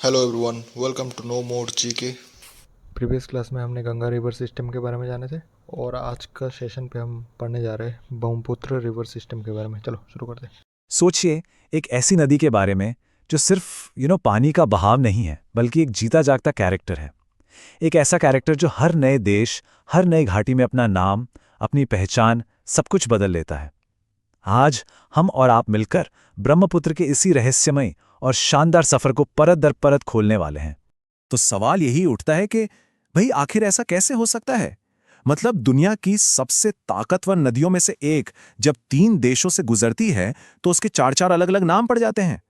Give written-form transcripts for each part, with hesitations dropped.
Hello everyone, welcome to no more GK. Previous class में हमने Ganga river system के बारे में जाने थे और आज का सेशन पे हम पढ़ने जा रहे हैं ब्रह्मपुत्र रिवर सिस्टम के बारे में। चलो शुरू करते हैं। सोचिए एक ऐसी नदी के बारे में जो सिर्फ पानी का बहाव नहीं है बल्कि एक जीता जागता कैरेक्टर है। एक ऐसा कैरेक्टर जो हर नए देश, हर नई घाटी में अपना नाम, अपनी पहचान, सब कुछ बदल लेता है। आज हम और आप मिलकर ब्रह्मपुत्र के इसी रहस्यमय और शानदार सफर को परत दर परत खोलने वाले हैं। तो सवाल यही उठता है कि भाई आखिर ऐसा कैसे हो सकता है? मतलब दुनिया की सबसे ताकतवर नदियों में से एक जब 3 देशों से गुजरती है तो उसके 4-4 अलग-अलग नाम पड़ जाते हैं।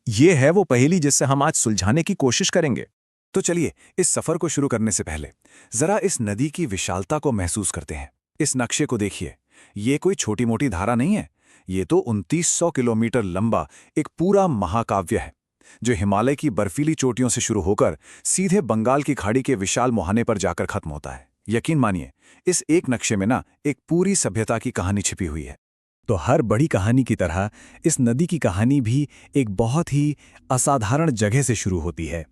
ये है वो पहेली जिससे हम आज सुलझाने की कोशिश करेंगे। तो चलिए इस सफर को शुरू करने से पहले जरा इस नदी की विशालता को महसूस करते हैं। इस नक्शे को देखिए, ये कोई छोटी-मोटी धारा नहीं है। ये तो 2900 किलोमीटर लंबा एक पूरा महाकाव्य है, जो हिमालय की बर्फीली चोटियों से शुरू होकर सीधे बंगाल की खाड़ी के विशाल मुहाने पर जाकर खत्म होता है। यकीन मानिए, इस एक नक्शे में ना एक पूरी सभ्यता की कहानी छिपी हुई है। तो हर बड़ी कहानी की तरह इस नदी की कहानी भी एक बहुत ही असाधारण जगह से शुरू होती है।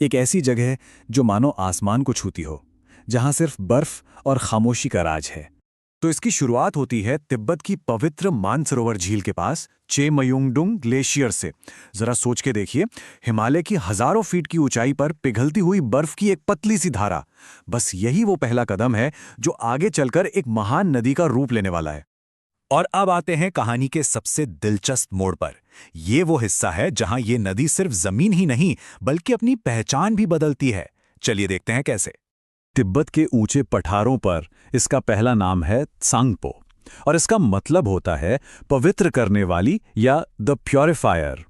एक ऐसी जगह जो मानो आसमान को छूती हो, जहां सिर्फ बर्फ और खामोशी का राज है। तो इसकी शुरुआत होती है तिब्बत की पवित्र मानसरोवर झील के पास चेमयुंगडुंग ग्लेशियर से। जरा सोच के देखिए, हिमालय की हजारों फीट की ऊंचाई पर पिघलती हुई बर्फ की एक पतली सी धारा, बस यही वो पहला कदम है जो आगे चलकर एक महान नदी का रूप लेने वाला है। और अब आते हैं कहानी के सबसे दिलचस्प मोड़ पर। ये वो हिस्सा है जहां ये नदी सिर्फ जमीन ही नहीं बल्कि अपनी पहचान भी बदलती है। चलिए देखते हैं कैसे। तिब्बत के ऊंचे पठारों पर इसका पहला नाम है त्सांगपो, और इसका मतलब होता है पवित्र करने वाली या द प्योरीफायर।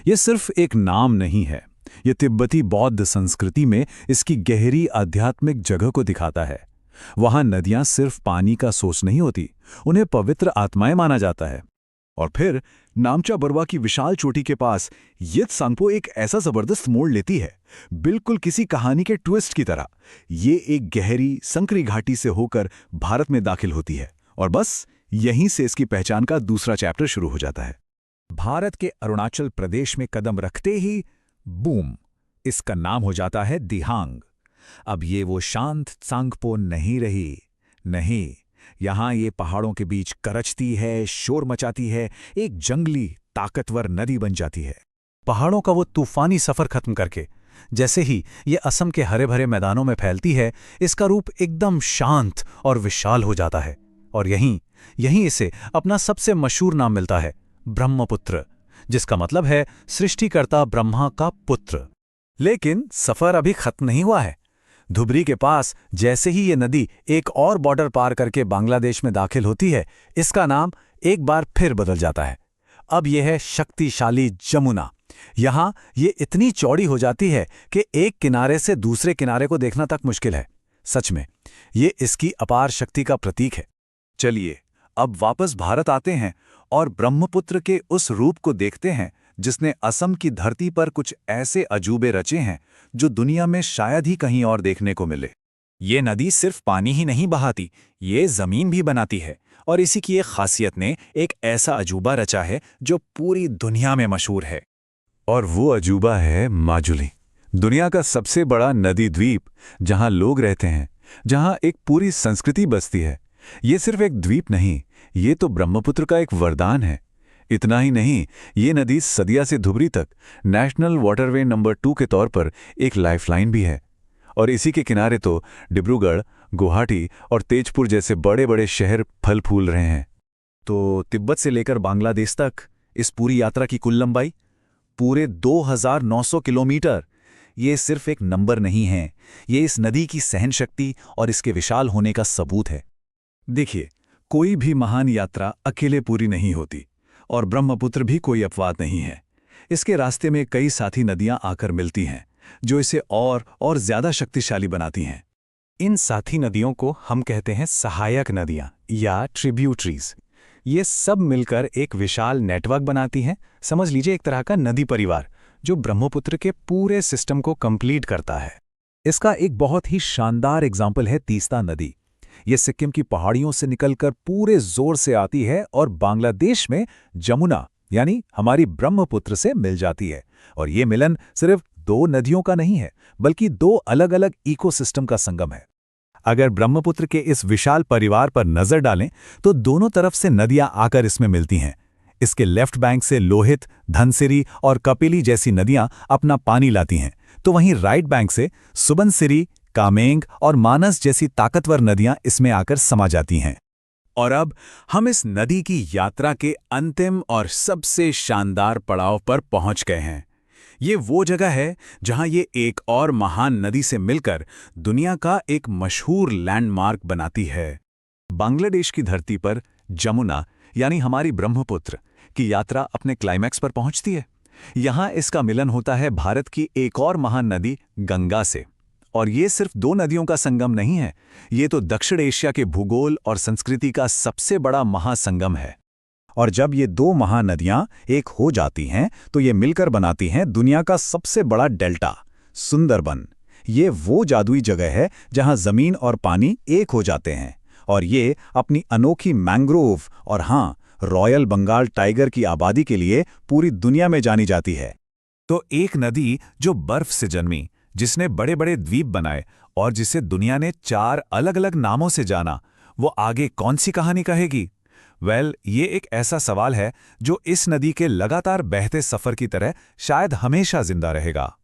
ये सिर्फ एक नाम नहीं है, ये तिब्बती बौद्ध संस्कृति में इसकी गहरी आध्यात्मिक जगह को दिखाता है। वहां नदियां सिर्फ पानी का सोर्स नहीं होती, उन्हें पवित्र आत्माएं माना जाता है। और फिर नामचा बरवा की विशाल चोटी के पास ये त्सांगपो एक ऐसा जबरदस्त मोड़ लेती है, बिल्कुल किसी कहानी के ट्विस्ट की तरह। ये एक गहरी संकरी घाटी से होकर भारत में दाखिल होती है और बस यहीं से इसकी पहचान का दूसरा चैप्टर शुरू हो जाता है। भारत के अरुणाचल प्रदेश में कदम रखते ही बूम, इसका नाम हो जाता है दिहांग। अब ये वो शांत त्सांगपो नहीं रही, नहीं, यहां ये पहाड़ों के बीच करचती है, शोर मचाती है, एक जंगली ताकतवर नदी बन जाती है। पहाड़ों का वो तूफानी सफर खत्म करके जैसे ही ये असम के हरे भरे मैदानों में फैलती है, इसका रूप एकदम शांत और विशाल हो जाता है। और यहीं यहीं इसे अपना सबसे मशहूर नाम मिलता है, ब्रह्मपुत्र, जिसका मतलब है सृष्टिकर्ता ब्रह्मा का पुत्र। लेकिन सफर अभी खत्म नहीं हुआ है। धुबरी के पास जैसे ही ये नदी एक और बॉर्डर पार करके बांग्लादेश में दाखिल होती है, इसका नाम एक बार फिर बदल जाता है। अब यह है शक्तिशाली जमुना। यहां ये इतनी चौड़ी हो जाती है कि एक किनारे से दूसरे किनारे को देखना तक मुश्किल है। सच में ये इसकी अपार शक्ति का प्रतीक है। चलिए अब वापस भारत आते हैं और ब्रह्मपुत्र के उस रूप को देखते हैं जिसने असम की धरती पर कुछ ऐसे अजूबे रचे हैं जो दुनिया में शायद ही कहीं और देखने को मिले। ये नदी सिर्फ पानी ही नहीं बहाती, ये जमीन भी बनाती है। और इसी की एक खासियत ने एक ऐसा अजूबा रचा है जो पूरी दुनिया में मशहूर है। और वो अजूबा है माजुली, दुनिया का सबसे बड़ा नदी द्वीप, जहां लोग रहते हैं, जहां एक पूरी संस्कृति बसती है। ये सिर्फ एक द्वीप नहीं, ये तो ब्रह्मपुत्र का एक वरदान है। इतना ही नहीं, ये नदी सदिया से धुबरी तक नेशनल वाटरवे नंबर 2 के तौर पर एक लाइफलाइन भी है। और इसी के किनारे तो डिब्रूगढ़, गुवाहाटी और तेजपुर जैसे बड़े बड़े शहर फल फूल रहे हैं। तो तिब्बत से लेकर बांग्लादेश तक इस पूरी यात्रा की कुल लंबाई पूरे 2900 किलोमीटर। ये सिर्फ एक नंबर नहीं है, ये इस नदी की सहन शक्ति और इसके विशाल होने का सबूत है। देखिए, कोई भी महान यात्रा अकेले पूरी नहीं होती, और ब्रह्मपुत्र भी कोई अपवाद नहीं है। इसके रास्ते में कई साथी नदियां आकर मिलती हैं, जो इसे और ज्यादा शक्तिशाली बनाती हैं। इन साथी नदियों को हम कहते हैं सहायक नदियां या ट्रिब्यूटरीज। ये सब मिलकर एक विशाल नेटवर्क बनाती हैं। समझ लीजिए एक तरह का नदी परिवार जो ब्रह्मपुत्र के पूरे सिस्टम को कंप्लीट करता है। इसका एक बहुत ही शानदार एग्जाम्पल है तीस्ता नदी। ये सिक्किम की पहाड़ियों से निकलकर पूरे जोर से आती है और बांग्लादेश में जमुना यानी हमारी ब्रह्मपुत्र से मिल जाती है। और ये मिलन सिर्फ दो नदियों का नहीं है, बल्कि दो अलग-अलग इकोसिस्टम का संगम है। अगर ब्रह्मपुत्र के इस विशाल परिवार पर नजर डालें तो दोनों तरफ से नदियां आकर इसमें मिलती हैं। इसके लेफ्ट बैंक से लोहित, धनसिरी और कपिली जैसी नदियां अपना पानी लाती हैं, तो वहीं राइट बैंक से सुबनसिरी, कामेंग और मानस जैसी ताकतवर नदियां इसमें आकर समा जाती हैं। और अब हम इस नदी की यात्रा के अंतिम और सबसे शानदार पड़ाव पर पहुंच गए हैं। ये वो जगह है जहां ये एक और महान नदी से मिलकर दुनिया का एक मशहूर लैंडमार्क बनाती है। बांग्लादेश की धरती पर जमुना यानी हमारी ब्रह्मपुत्र की यात्रा अपने क्लाइमैक्स पर पहुंचती है। यहां इसका मिलन होता है भारत की एक और महान नदी गंगा से। और ये सिर्फ दो नदियों का संगम नहीं है, ये तो दक्षिण एशिया के भूगोल और संस्कृति का सबसे बड़ा महासंगम है। और जब ये दो महानदियां एक हो जाती हैं तो ये मिलकर बनाती हैं दुनिया का सबसे बड़ा डेल्टा, सुंदरबन। ये वो जादुई जगह है जहां जमीन और पानी एक हो जाते हैं, और ये अपनी अनोखी मैंग्रोव और हाँ, रॉयल बंगाल टाइगर की आबादी के लिए पूरी दुनिया में जानी जाती है। तो एक नदी जो बर्फ से जन्मी, जिसने बड़े बड़े द्वीप बनाए और जिसे दुनिया ने 4 अलग-अलग नामों से जाना, वो आगे कौन सी कहानी कहेगी? ये एक ऐसा सवाल है जो इस नदी के लगातार बहते सफर की तरह शायद हमेशा जिंदा रहेगा।